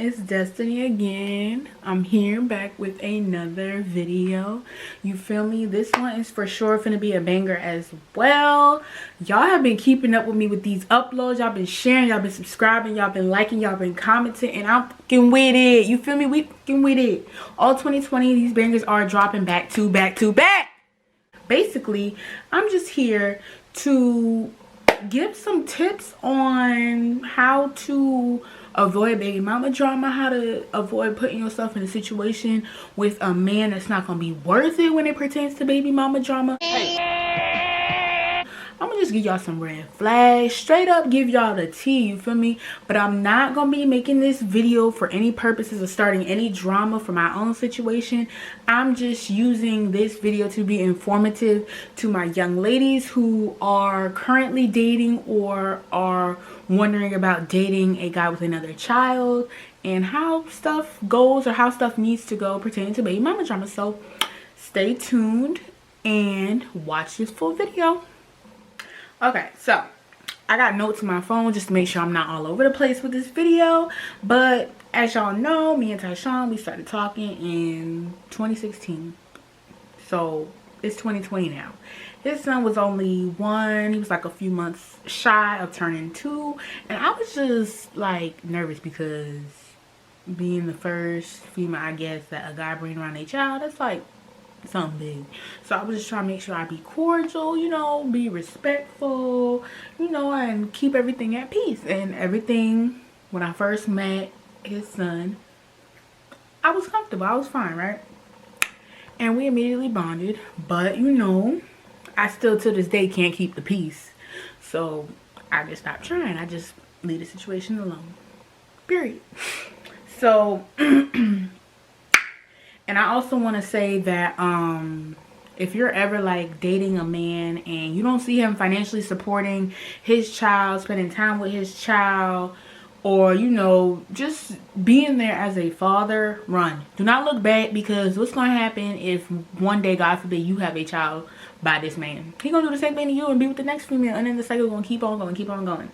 It's Destiny again. I'm here back with another video. You feel me? This one is for sure finna be a banger as well. Y'all have been keeping up with me with these uploads. Y'all been sharing, y'all been subscribing, y'all been liking, y'all been commenting, and I'm fucking with it. You feel me? We fucking with it. All 2020, these bangers are dropping back to back. Basically, I'm just here to give some tips on how to avoid baby mama drama, how to avoid putting yourself in a situation with a man that's not gonna be worth it when it pertains to baby mama drama. I'm gonna just give y'all some red flags, straight up give y'all the tea, you feel me? But I'm not gonna be making this video for any purposes of starting any drama for my own situation. I'm just using this video to be informative to my young ladies who are currently dating or are wondering about dating a guy with another child and how stuff goes or how stuff needs to go pertaining to baby mama drama. So stay tuned and watch this full video. Okay, so I got notes in my phone just to make sure I'm not all over the place with this video. But as y'all know, me and Tyshawn, we started talking in 2016. So it's 2020 now. His son was only 1. He was like a few months shy of turning 2. And I was just like nervous because being the first female, I guess, that a guy bring around a child, that's like something big. So I was just trying to make sure I be cordial, you know, be respectful, you know, and keep everything at peace. And everything, when I first met his son, I was comfortable, I was fine, right? And we immediately bonded. But you know, I still to this day can't keep the peace. So I just stopped trying. I just leave the situation alone, period. So and I also want to say that if you're ever like dating a man and you don't see him financially supporting his child, spending time with his child, or you know, just being there as a father, run. Do not look back, because what's going to happen if one day, God forbid, you have a child by this man? He going to do the same thing to you and be with the next female, and then the cycle going to keep on going.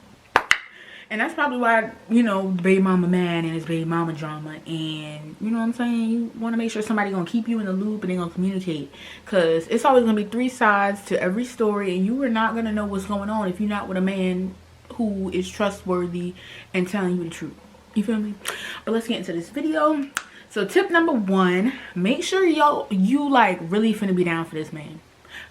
And that's probably why, you know, baby mama mad and his baby mama drama. And you know what I'm saying? You want to make sure somebody going to keep you in the loop and they're going to communicate. Because it's always going to be 3 sides to every story. And you are not going to know what's going on if you're not with a man who is trustworthy and telling you the truth. You feel me? But let's get into this video. So tip number 1, make sure you like really finna be down for this man.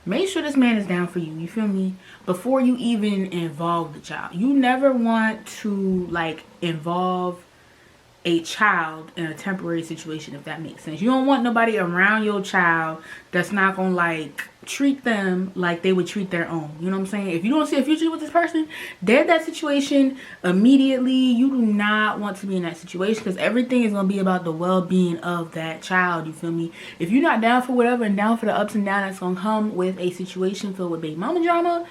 Make sure this man is down for you, you feel me, before you even involve the child. You never want to like involve a child in a temporary situation, if that makes sense. You don't want nobody around your child that's not gonna like treat them like they would treat their own. You know what I'm saying? If you don't see a future with this person, dead that situation immediately. You do not want to be in that situation, because everything is gonna be about the well-being of that child. You feel me? If you're not down for whatever and down for the ups and downs that's gonna come with a situation filled with baby mama drama,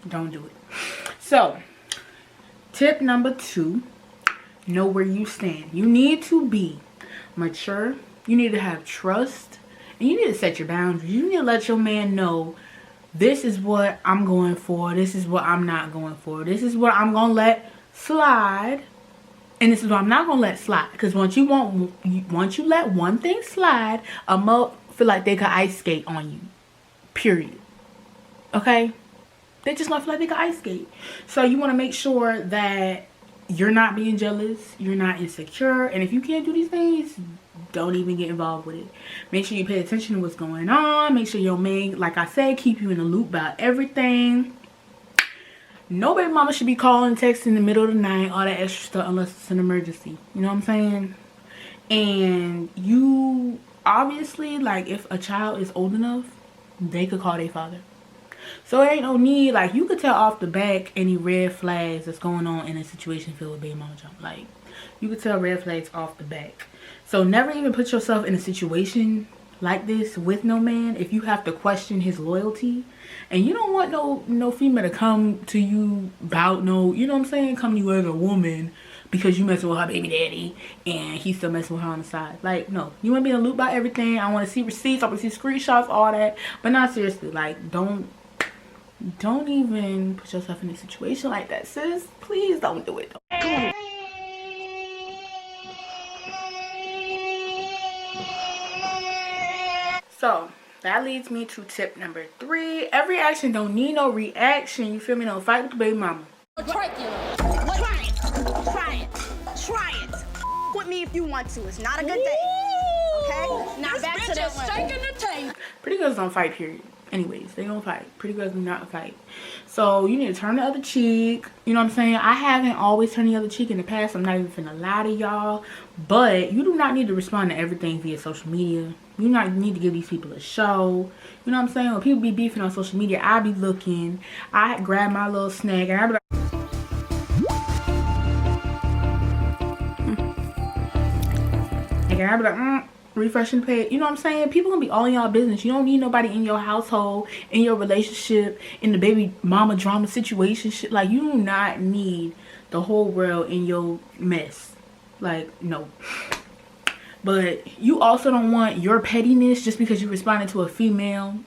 don't do it. So tip number 2, know where you stand. You need to be mature. You need to have trust. And you need to set your boundaries. You need to let your man know, this is what I'm going for. This is what I'm not going for. This is what I'm going to let slide. And this is what I'm not going to let slide. Because once you let one thing slide, a mother feel like they could ice skate on you. Period. Okay? They just gonna feel like they can ice skate. So you want to make sure that you're not being jealous, you're not insecure, and if you can't do these things, don't even get involved with it. Make sure you pay attention to what's going on. Make sure your man, like I said, keep you in the loop about everything. No baby mama should be calling, texting in the middle of the night, all that extra stuff, unless it's an emergency. You know what I'm saying? And you obviously, like, if a child is old enough, they could call their father. So it ain't no need, like, you could tell off the back any red flags that's going on in a situation filled with baby mama drama. Like, you could tell red flags off the back. So never even put yourself in a situation like this with no man if you have to question his loyalty. And you don't want no female to come to you about no, you know what I'm saying, come to you as a woman because you messing with her baby daddy and he's still messing with her on the side. Like, no, you want to be in the loop about everything. I want to see receipts, I want to see screenshots, all that. But not seriously, like, don't even put yourself in a situation like that, sis. Please don't do it. So that leads me to tip number 3. Every action don't need no reaction. You feel me? Don't fight with the baby mama. Try it. Try it. Try it. With me if you want to. It's not a good day. Okay? Now back to that one. Pretty girls don't fight, period. Anyways, they don't fight. Pretty girls do not fight. So you need to turn the other cheek. You know what I'm saying? I haven't always turned the other cheek in the past. I'm not even finna lie to y'all. But you do not need to respond to everything via social media. You not need to give these people a show. You know what I'm saying? When people be beefing on social media, I be looking. I grab my little snack and I be like, refreshing the page. You know what I'm saying? People gonna be all in y'all business. You don't need nobody in your household, in your relationship, in the baby mama drama situation. Shit, like, you do not need the whole world in your mess. Like, no. But you also don't want your pettiness just because you responded to a female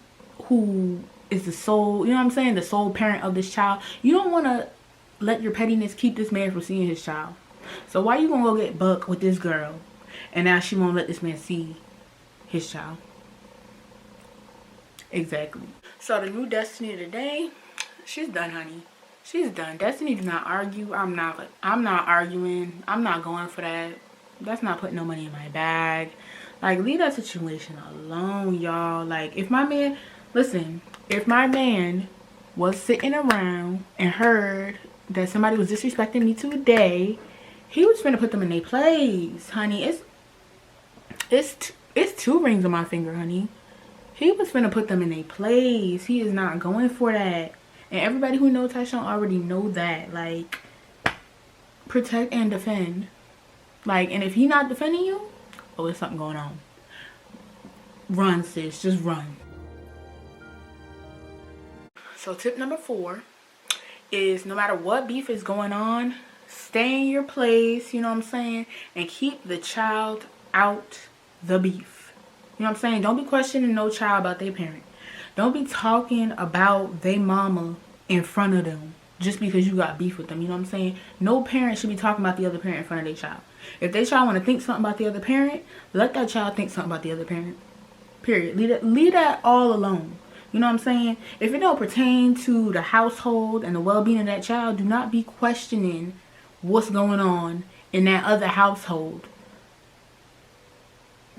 who is the sole, you know what I'm saying, the sole parent of this child. You don't want to let your pettiness keep this man from seeing his child. So why you gonna go get buck with this girl and now she won't let this man see his child? Exactly. So the new Destiny today, she's done, honey. She's done. Destiny do not argue. I'm not arguing. I'm not going for that. That's not putting no money in my bag. Like, leave that situation alone, y'all. Like, if my man, listen, if my man was sitting around and heard that somebody was disrespecting me today, he was finna put them in their place, honey. It's 2 rings on my finger, honey. He was finna put them in their place. He is not going for that. And everybody who knows Tyshawn already know that. Like, protect and defend. Like, and if he not defending you, oh, there's something going on. Run, sis. Just run. So tip number 4 is, no matter what beef is going on, stay in your place, you know what I'm saying? And keep the child out the beef. You know what I'm saying? Don't be questioning no child about their parent. Don't be talking about their mama in front of them just because you got beef with them. You know what I'm saying? No parent should be talking about the other parent in front of their child. If their child want to think something about the other parent, let that child think something about the other parent. Period. Leave that all alone. You know what I'm saying? If it don't pertain to the household and the well-being of that child, do not be questioning what's going on in that other household.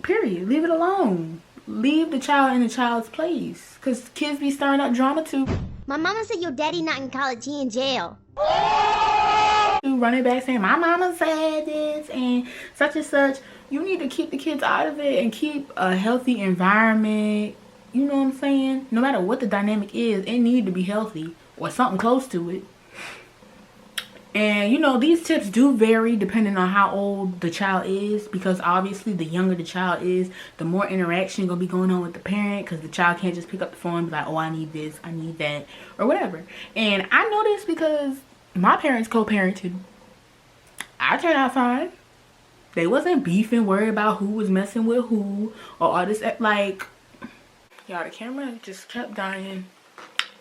Period. Leave it alone. Leave the child in the child's place. Because kids be stirring up drama too. My mama said your daddy not in college, he in jail. Running back saying, my mama said this and such. You need to keep the kids out of it and keep a healthy environment. You know what I'm saying? No matter what the dynamic is, it need to be healthy or something close to it. And, you know, these tips do vary depending on how old the child is, because obviously the younger the child is, the more interaction going to be going on with the parent, because the child can't just pick up the phone and be like, oh, I need this, I need that, or whatever. And I know this because my parents co-parented. I turned out fine. They wasn't beefing, worried about who was messing with who, or all this, like, y'all, the camera just kept dying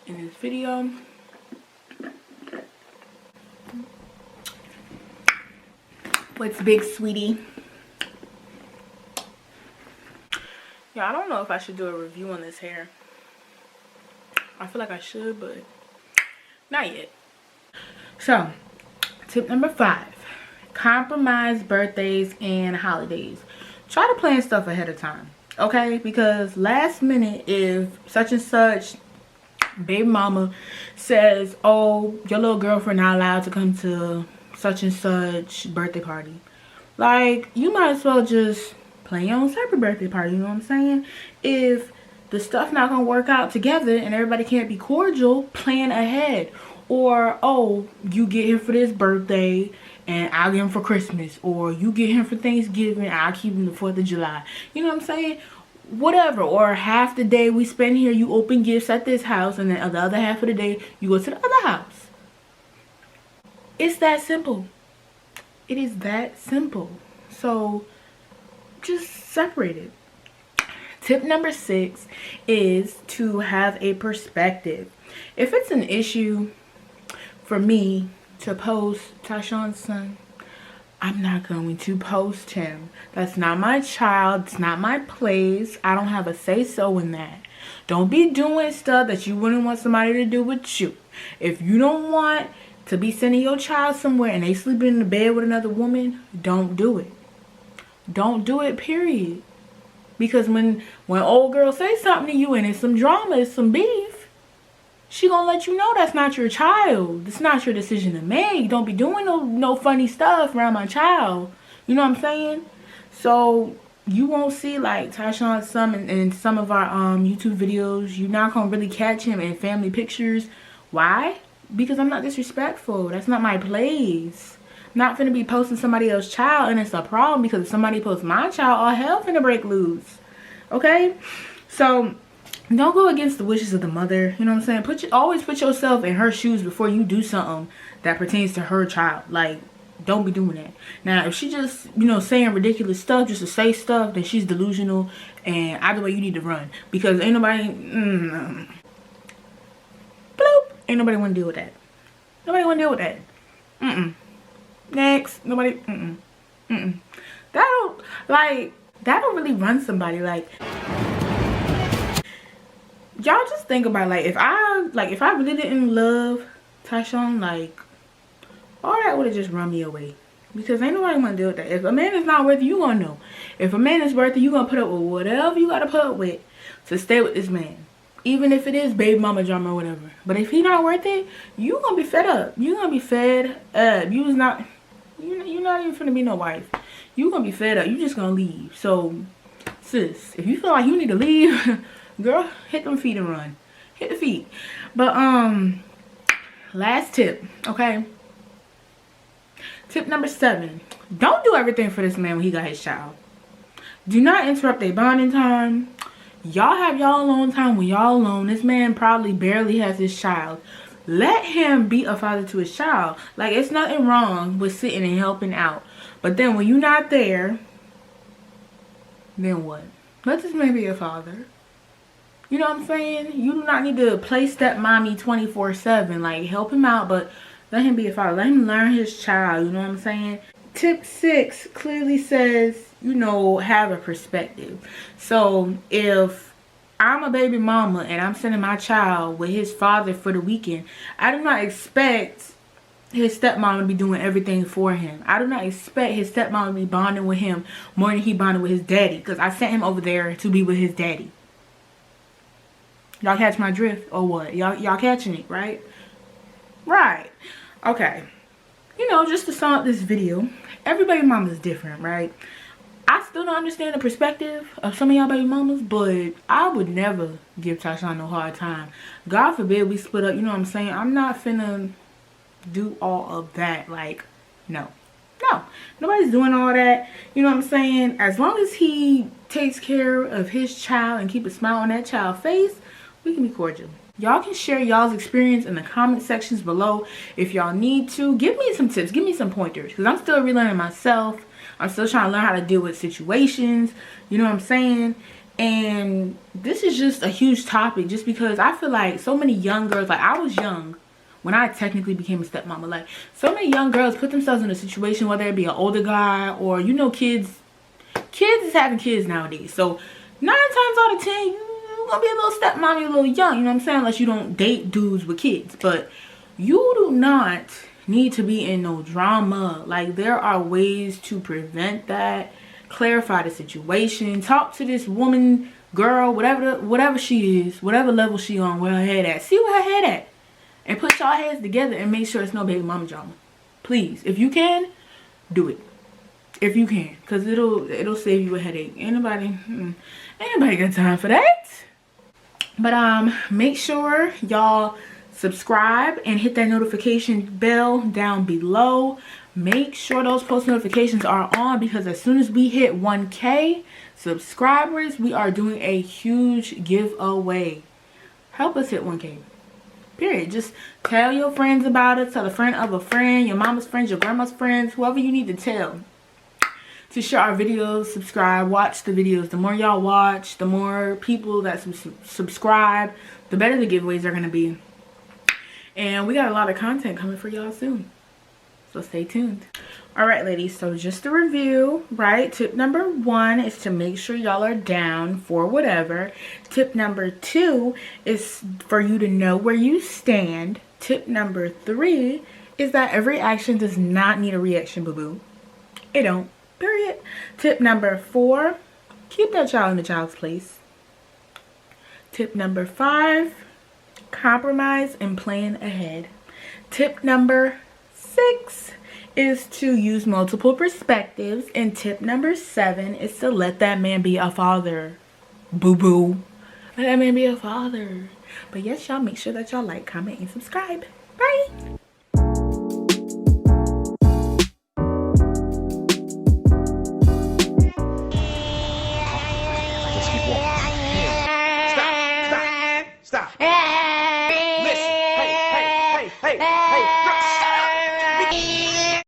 in this video. What's big, sweetie? Yeah, I don't know if I should do a review on this hair. I feel like I should, but not yet. So, tip number 5. Compromise birthdays and holidays. Try to plan stuff ahead of time, okay? Because last minute, if such and such baby mama says, oh, your little girlfriend not allowed to come to such and such birthday party, like, you might as well just plan your own separate birthday party. You know what I'm saying? If the stuff not gonna work out together and everybody can't be cordial, plan ahead. Or, oh, you get him for this birthday and I'll get him for Christmas, or you get him for Thanksgiving, I'll keep him the 4th of July. You know what I'm saying? Whatever. Or half the day we spend here, you open gifts at this house, and then the other half of the day you go to the other house. It's that simple. It is that simple. So just separate it. Tip number 6 is to have a perspective. If it's an issue for me to post Tyshawn's son, I'm not going to post him. That's not my child. It's not my place. I don't have a say-so in that. Don't be doing stuff that you wouldn't want somebody to do with you. If you don't want to be sending your child somewhere and they sleeping in the bed with another woman, don't do it. Don't do it, period. Because when old girl say something to you and it's some drama, it's some beef, she gonna let you know that's not your child. It's not your decision to make. Don't be doing no funny stuff around my child. You know what I'm saying? So you won't see like Tyshawn some in some of our YouTube videos. You're not gonna really catch him in family pictures. Why? Because I'm not disrespectful. That's not my place. I'm not finna be posting somebody else's child, and it's a problem because if somebody posts my child, all hell finna break loose. Okay? So don't go against the wishes of the mother. You know what I'm saying? Always put yourself in her shoes before you do something that pertains to her child. Like, don't be doing that. Now, if she just, you know, saying ridiculous stuff just to say stuff, then she's delusional. And either way, you need to run. Because ain't nobody... bloop. Ain't nobody want to deal with that. Nobody want to deal with that. Next. Nobody... That'll really run somebody. Like... Y'all just think about, like, if I really didn't love Tyshawn, like, all that would have just run me away. Because ain't nobody want to deal with that. If a man is not worth it, you gonna know. If a man is worth it, you gonna put up with whatever you gotta put up with to stay with this man. Even if it is baby mama drama or whatever. But if he not worth it, you gonna be fed up. You gonna be fed up. You're not even finna be no wife. You gonna be fed up. You just gonna leave. So, sis, if you feel like you need to leave... Girl, hit them feet and run. Hit the feet. But last tip, okay? Tip number 7. Don't do everything for this man when he got his child. Do not interrupt their bonding time. Y'all have y'all alone time when y'all alone. This man probably barely has his child. Let him be a father to his child. Like, it's nothing wrong with sitting and helping out. But then when you're not there, then what? Let this man be a father. You know what I'm saying? You do not need to play stepmommy 24/7. Like, help him out, but let him be a father. Let him learn his child. You know what I'm saying? Tip 6 clearly says, you know, have a perspective. So, if I'm a baby mama and I'm sending my child with his father for the weekend, I do not expect his stepmom to be doing everything for him. I do not expect his stepmom to be bonding with him more than he bonded with his daddy. Because I sent him over there to be with his daddy. Y'all catch my drift or what? Y'all catching it, right? Right. Okay. You know, just to sum up this video, every mama is different, right? I still don't understand the perspective of some of y'all baby mamas, but I would never give Tyshawn no hard time. God forbid we split up, you know what I'm saying? I'm not finna do all of that. Like, no. No. Nobody's doing all that. You know what I'm saying? As long as he takes care of his child and keep a smile on that child's face, we can be cordial. Y'all can share y'all's experience in the comment sections below if y'all need to. Give me some tips. Give me some pointers. Because I'm still relearning myself. I'm still trying to learn how to deal with situations. You know what I'm saying? And this is just a huge topic. Just because I feel like so many young girls, like I was young when I technically became a stepmama. Like so many young girls put themselves in a situation, whether it be an older guy or, you know, kids is having kids nowadays. So 9 times out of 10, you're gonna be a little stepmommy, a little young, you know what I'm saying? Unless you don't date dudes with kids. But you do not need to be in no drama. Like, there are ways to prevent that. Clarify the situation. Talk to this woman, girl, whatever she is, whatever level she on, where her head at. See where her head at. And put y'all heads together and make sure it's no baby mama drama. Please. If you can, do it. If you can. Because it'll save you a headache. Anybody got time for that? But make sure y'all subscribe and hit that notification bell down below. Make sure those post notifications are on, because as soon as we hit 1K subscribers, we are doing a huge giveaway. Help us hit 1K. Period. Just tell your friends about it. Tell a friend of a friend, your mama's friends, your grandma's friends, whoever you need to tell to share our videos. Subscribe, watch the videos. The more y'all watch, the more people that subscribe, the better the giveaways are going to be. And we got a lot of content coming for y'all soon. So stay tuned. All right, ladies, so just to review, right? Tip number 1 is to make sure y'all are down for whatever. Tip number 2 is for you to know where you stand. Tip number 3 is that every action does not need a reaction, boo-boo. It don't, period. Tip number 4, keep that child in the child's place. Tip number 5, compromise and plan ahead. Tip number 6 is to use multiple perspectives. And tip number 7 is to let that man be a father. Boo-boo. Let that man be a father. But yes, y'all, make sure that y'all like, comment, and subscribe. Bye. Just keep walking. Stop. Listen. Hey.